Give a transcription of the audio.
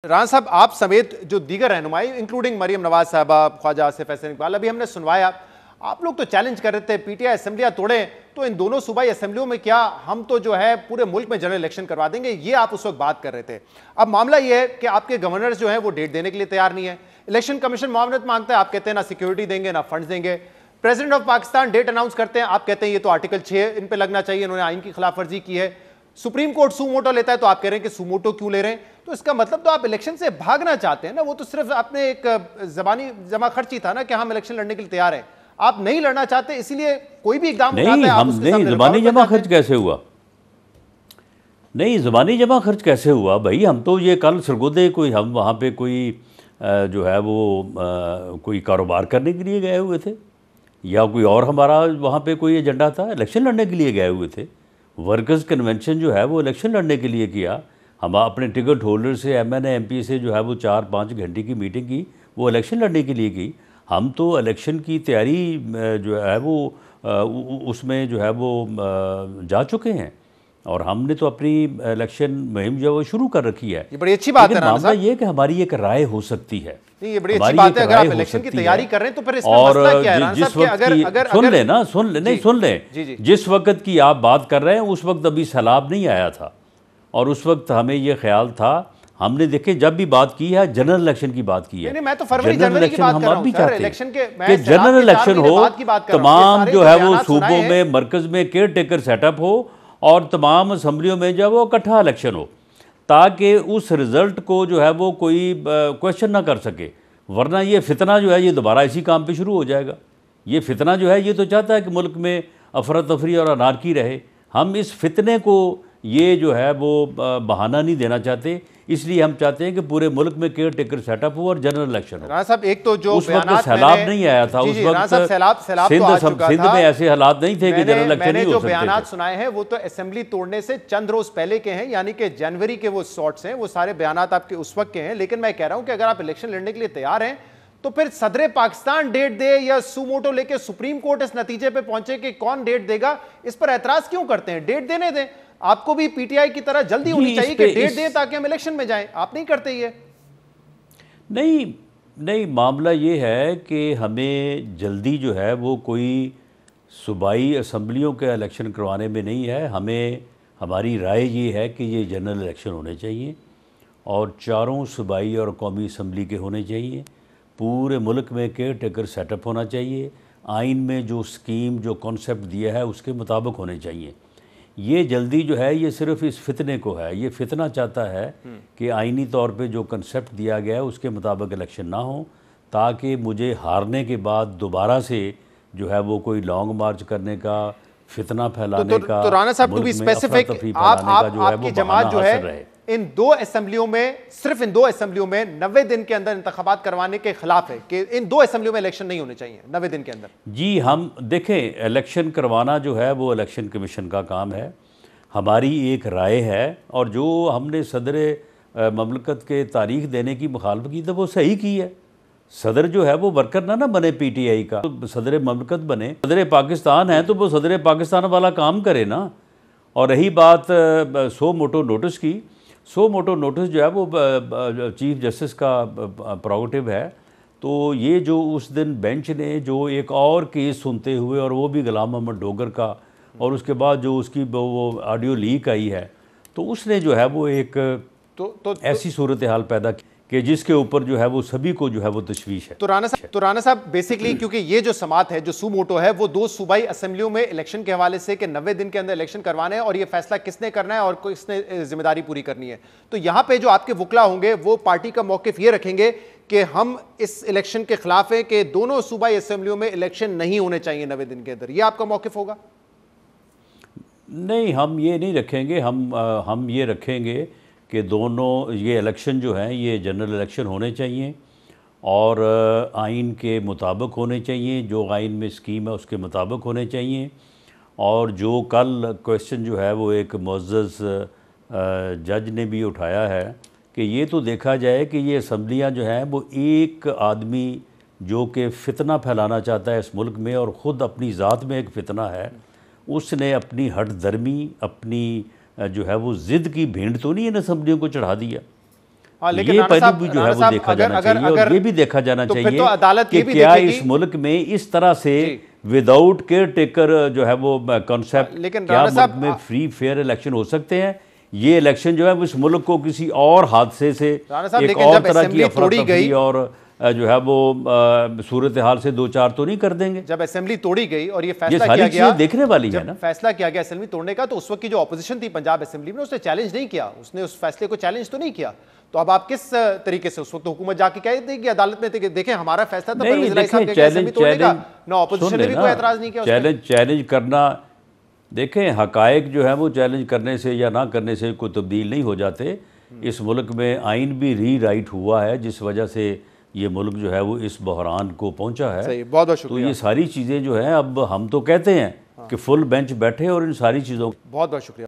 राना साहब, आप समेत जो दीगर रहनुमाई इंक्लूडिंग मरियम नवाज साहबा, ख्वाजा आसिफ हसन इकबाल, अभी हमने सुनवाया, आप लोग तो चैलेंज कर रहे थे पीटीआई असेंबलियां तोड़ें तो इन दोनों सूबाई असेंबलियों में क्या हम तो जो है पूरे मुल्क में जनरल इलेक्शन करवा देंगे, ये आप उस वक्त बात कर रहे थे। अब मामला ये है कि आपके गवर्नर्स जो है वो डेट देने के लिए तैयार नहीं है, इलेक्शन कमीशन मुआवनत मांगता है, आप कहते हैं ना सिक्योरिटी देंगे ना फंड्स देंगे। President of Pakistan date announce करते हैं, आप कहते हैं ये तो आर्टिकल 6 इन पे लगना चाहिए, इन्होंने आइन की खिलाफ वर्जी की है। सुप्रीम कोर्ट सुमोटो लेता है तो आप कह रहे हैं कि सुमोटो क्यों ले रहे हैं, तो इसका मतलब तो आप इलेक्शन से भागना चाहते हैं ना। वो तो सिर्फ अपने एक जबानी जमा खर्ची था ना कि हम इलेक्शन लड़ने के लिए तैयार हैं, आप नहीं लड़ना चाहते, इसीलिए कोई भी इकदाम उठाता है, आप उसके सामने ज़बानी जमा खर्च कैसे हुआ? नहीं, ज़बानी जमा खर्च कैसे हुआ भाई? हम तो ये कल सरगोदे कोई हम वहाँ पे कोई जो है वो कोई कारोबार करने के लिए गए हुए थे या कोई और हमारा वहाँ पे कोई एजेंडा था? इलेक्शन लड़ने के लिए गए हुए थे। वर्कर्स कन्वेंशन जो है वो इलेक्शन लड़ने के लिए किया। हम अपने टिकट होल्डर से एमएनए एमपी से जो है वो 4-5 घंटे की मीटिंग की, वो इलेक्शन लड़ने के लिए की। हम तो इलेक्शन की तैयारी जो है वो उसमें जो है वो जा चुके हैं और हमने तो अपनी इलेक्शन मुहिम जो है वो शुरू कर रखी है। ये बड़ी अच्छी बात है। मामला ये कि हमारी एक राय हो सकती है। नहीं, ये बड़ी अच्छी बात है, अगर आप इलेक्शन की तैयारी कर रहे हैं तो फिर इसमें मसला क्या है? जिस वक्त की सुन लें जिस वक्त की आप बात कर रहे हैं उस वक्त अभी सैलाब नहीं आया था और उस वक्त हमें ये ख्याल था, हमने देखे जब भी बात की है जनरल इलेक्शन की बात की है। नहीं, मैं तो फरवरी जनवरी की बात कर रहा हूं सर, इलेक्शन के कि जनरल इलेक्शन हो, तमाम जो है वो सूबों में मरकज में केयर टेकर सेटअप हो और तमाम असम्बलियों में जो है वो इकट्ठा इलेक्शन हो, ताकि उस रिज़ल्ट को जो है वो कोई क्वेश्चन ना कर सके। वरना ये फितना जो है ये दोबारा इसी काम पे शुरू हो जाएगा। ये फितना जो है ये तो चाहता है कि मुल्क में अफरा तफरी और अनारकी रहे। हम इस फितने को ये जो है वो बहाना नहीं देना चाहते, इसलिए हम चाहते हैं कि पूरे मुल्क में केयर टेकर सेटअप हो और जनरल इलेक्शन हो। राना साहब, एक तो जो उस वक्त सैलाब नहीं आया था, उस वक्त सिंध में ऐसे हालात नहीं थे कि जनरल इलेक्शन नहीं हो सकते। जो बयानात सुनाए हैं वो तो असेंबली तोड़ने से चंद रोज पहले के हैं, यानी कि जनवरी के वो शॉर्ट्स हैं, वो सारे बयानात आपके उस वक्त के हैं। लेकिन मैं कह रहा हूं कि अगर आप इलेक्शन लड़ने के लिए तैयार हैं तो फिर सदर पाकिस्तान डेट दे या सुमोटो लेके सुप्रीम कोर्ट इस नतीजे पे पहुंचे कि कौन डेट देगा, इस पर एतराज क्यों करते हैं? डेट देने दें, आपको भी पीटीआई की तरह जल्दी होनी चाहिए कि डेट दें ताकि हम इलेक्शन में जाएं। आप नहीं करते ये? नहीं, मामला ये है कि हमें जल्दी जो है वो कोई सूबाई असम्बलियों के इलेक्शन करवाने में नहीं है। हमें हमारी राय ये है कि ये जनरल इलेक्शन होने चाहिए और चारों सूबाई और कौमी असम्बली के होने चाहिए। पूरे मुल्क में केयर टेकर सेटअप होना चाहिए। आइन में जो स्कीम जो कॉन्सेप्ट दिया है उसके मुताबिक होने चाहिए। ये जल्दी जो है ये सिर्फ इस फितने को है, ये फितना चाहता है कि आइनी तौर पे जो कंसेप्ट दिया गया है उसके मुताबिक इलेक्शन ना हो, ताकि मुझे हारने के बाद दोबारा से जो है वो कोई लॉन्ग मार्च करने का, फितना फैलाने का, तो राना साहब, टू बी स्पेसिफिक, आपकी जमात जो है इन दो असेंबलियों में, सिर्फ इन दो असेंबलियों में 90 दिन के अंदर इंतखाबात करवाने के खिलाफ है कि इन दो असेंबलियों में इलेक्शन नहीं होने चाहिए 90 दिन के अंदर। जी, हम देखें, इलेक्शन करवाना जो है वो इलेक्शन कमीशन का काम है, हमारी एक राय है और जो हमने सदर ममलकत के तारीख देने की मुखालफत की तो वो सही की है। सदर जो है वो वर्कर ना बने पीटीआई का, तो सदर ममलकत बने। सदर पाकिस्तान है तो वो सदर पाकिस्तान वाला काम करे ना। और रही बात सो मोटो नोटिस की, सो मोटो नोटिस जो है वो चीफ जस्टिस का प्रोगेटिव है। तो ये जो उस दिन बेंच ने जो एक और केस सुनते हुए, और वो भी गुलाम मोहम्मद डोगर का, और उसके बाद जो उसकी वो ऑडियो लीक आई है, तो उसने जो है वो एक ऐसी सूरत हाल पैदा की कि जिसके ऊपर जो है वो सभी को जो है वो तशवीश है। तो राना साहब बेसिकली, क्योंकि ये जो समात है, जो सुमोटो है, वो दो सूबाई असेंबलियों में इलेक्शन के हवाले से कि 90 दिन के अंदर इलेक्शन करवाने हैं और ये फैसला किसने करना है और किसने जिम्मेदारी पूरी करनी है। तो यहां पे जो आपके वकला होंगे वो पार्टी का मौकिफ ये रखेंगे कि हम इस इलेक्शन के खिलाफ है कि दोनों सूबाई असेंबलियों में इलेक्शन नहीं होने चाहिए 90 दिन के अंदर। ये आपका मौकिफ होगा? नहीं, हम ये नहीं रखेंगे। हम ये रखेंगे कि दोनों ये इलेक्शन जो हैं ये जनरल इलेक्शन होने चाहिए और आइन के मुताबिक होने चाहिए, जो आइन में स्कीम है उसके मुताबिक होने चाहिए। और जो कल क्वेश्चन जो है वो एक मुअज़्ज़ज़ जज ने भी उठाया है कि ये तो देखा जाए कि ये असम्बलियाँ जो हैं वो एक आदमी जो कि फितना फैलाना चाहता है इस मुल्क में और ख़ुद अपनी ज़ात में एक फितना है, उसने अपनी हट दर्मी, अपनी जो है वो ज़िद की भेंट तो नहीं इन असम्बलियों को चढ़ा दिया। हाँ, लेकिन ये राणा पहलू साहब, भी जो है राणा वो साहब, देखा अगर- जाना अगर- चाहिए, और अगर- ये भी देखा जाना तो फिर चाहिए तो अदालत कि ये भी क्या देखेगी- इस मुल्क में इस तरह से जी। विदाउट केयर टेकर जो है वो कॉन्सेप्ट, लेकिन क्या राणा साहब, मुल्क में फ्री फेयर इलेक्शन हो सकते हैं? ये इलेक्शन जो है वो इस मुल्क को किसी और हादसे से, राणा साहब, एक लेकिन और जब तरह की असेंबली अफरा तोड़ी तफरी गई- और जो है वो सूरत हाल से दो चार तो नहीं कर देंगे। जब असेंबली तोड़ी गई और ये ये फैसला सारी किया गया, चीजें देखने वाली है जब ना। फैसला किया गया असेंबली तोड़ने का, तो उस वक्त की जो ऑपोजिशन थी पंजाब असेंबली में, उसने चैलेंज नहीं किया, उसने उस फैसले को चैलेंज तो नहीं किया। तो अब आप किस तरीके से, उस वक्त हुकूमत जाके कह देगी अदालत में कि देखें हमारा फैसला था, नहीं, परवेज़ इलाही साहब देखें, के असेंबली तोड़ने का, चैलेंज ना ऑपोजिशन ने भी कोई एतराज नहीं किया उस पे। चैलेंज करना, देखें हकायक जो है वो चैलेंज करने से या ना करने से कोई तब्दील नहीं हो जाते। इस मुल्क में आइन भी री राइट हुआ है, जिस वजह से ये मुल्क जो है वो इस बहरान को पहुंचा है। सही, बहुत बहुत तो शुक्रिया। ये सारी चीज़ें जो हैं, अब हम तो कहते हैं कि फुल बेंच बैठे और इन सारी चीज़ों बहुत बहुत शुक्रिया।